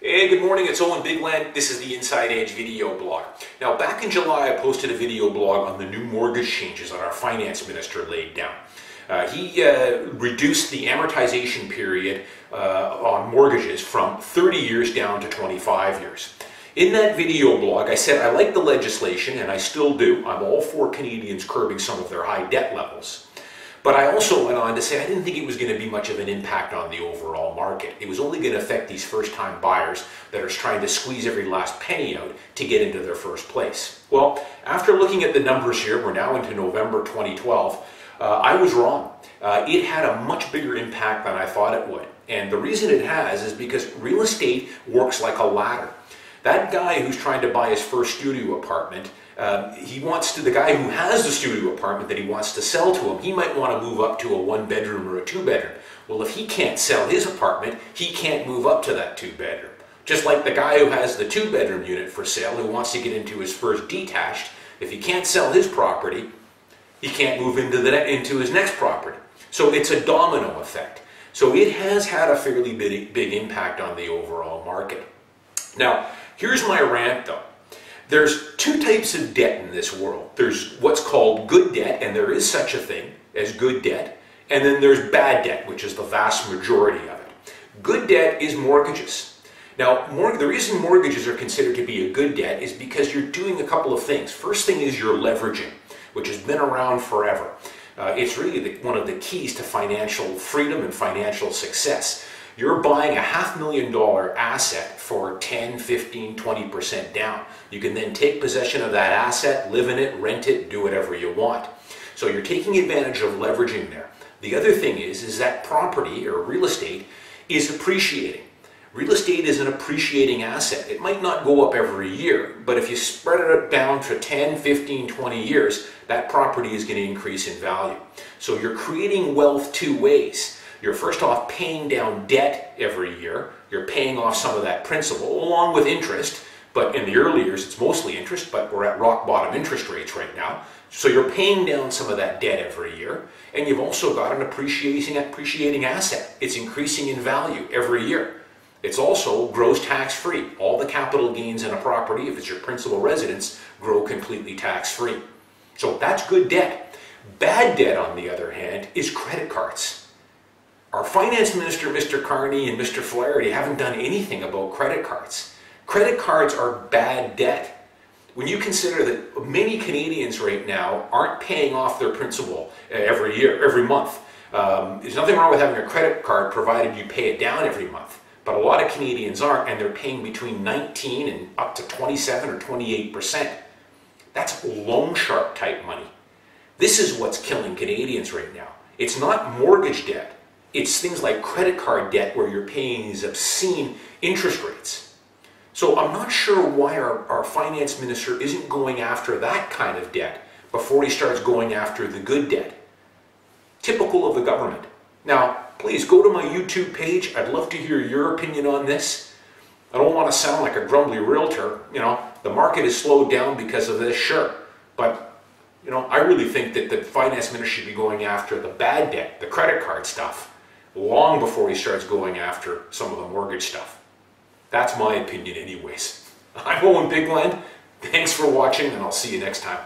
Hey, good morning, it's Owen Bigland. This is the Inside Edge video blog. Now, back in July, I posted a video blog on the new mortgage changes that our finance minister laid down. He reduced the amortization period on mortgages from 30 years down to 25 years. In that video blog, I said I like the legislation, and I still do. I'm all for Canadians curbing some of their high debt levels. But I also went on to say I didn't think it was going to be much of an impact on the overall market. It was only going to affect these first-time buyers that are trying to squeeze every last penny out to get into their first place. Well, after looking at the numbers here, we're now into November 2012, I was wrong. It had a much bigger impact than I thought it would. And the reason it has is because real estate works like a ladder. That guy who's trying to buy his first studio apartment, the guy who has the studio apartment that he wants to sell to him, he might want to move up to a one-bedroom or a two-bedroom. Well, if he can't sell his apartment, he can't move up to that two-bedroom. Just like the guy who has the two-bedroom unit for sale, who wants to get into his first detached, if he can't sell his property, he can't move into his next property. So it's a domino effect. So it has had a fairly big impact on the overall market. Now, here's my rant though. There's two types of debt in this world. There's what's called good debt, and there is such a thing as good debt, and then there's bad debt, which is the vast majority of it. Good debt is mortgages. Now, the reason mortgages are considered to be a good debt is because you're doing a couple of things. First thing is you're leveraging, which has been around forever. It's really one of the keys to financial freedom and financial success. You're buying a $500,000 asset for 10, 15, 20% down. You can then take possession of that asset, live in it, rent it, do whatever you want. So you're taking advantage of leveraging there. The other thing is that property or real estate is appreciating. Real estate is an appreciating asset. It might not go up every year, but if you spread it down for 10, 15, 20 years, that property is going to increase in value. So you're creating wealth two ways. You're first off paying down debt every year. You're paying off some of that principal along with interest, but in the early years it's mostly interest, but we're at rock bottom interest rates right now. So you're paying down some of that debt every year, and you've also got an appreciating asset. It's increasing in value every year. It's also grows tax-free. All the capital gains in a property, if it's your principal residence, grow completely tax-free. So that's good debt. Bad debt, on the other hand, is credit cards. Our finance minister, Mr. Carney, and Mr. Flaherty haven't done anything about credit cards. Credit cards are bad debt. When you consider that many Canadians right now aren't paying off their principal every month. There's nothing wrong with having a credit card provided you pay it down every month. But a lot of Canadians aren't, and they're paying between 19 and up to 27 or 28%. That's loan shark type money. This is what's killing Canadians right now. It's not mortgage debt. It's things like credit card debt where you're paying these obscene interest rates. So I'm not sure why our finance minister isn't going after that kind of debt before he starts going after the good debt. Typical of the government. Now, please go to my YouTube page. I'd love to hear your opinion on this. I don't want to sound like a grumbly realtor. You know, the market has slowed down because of this, sure. But, you know, I really think that the finance minister should be going after the bad debt, the credit card stuff, long before he starts going after some of the mortgage stuff. That's my opinion anyways. I'm Owen Bigland. Thanks for watching, and I'll see you next time.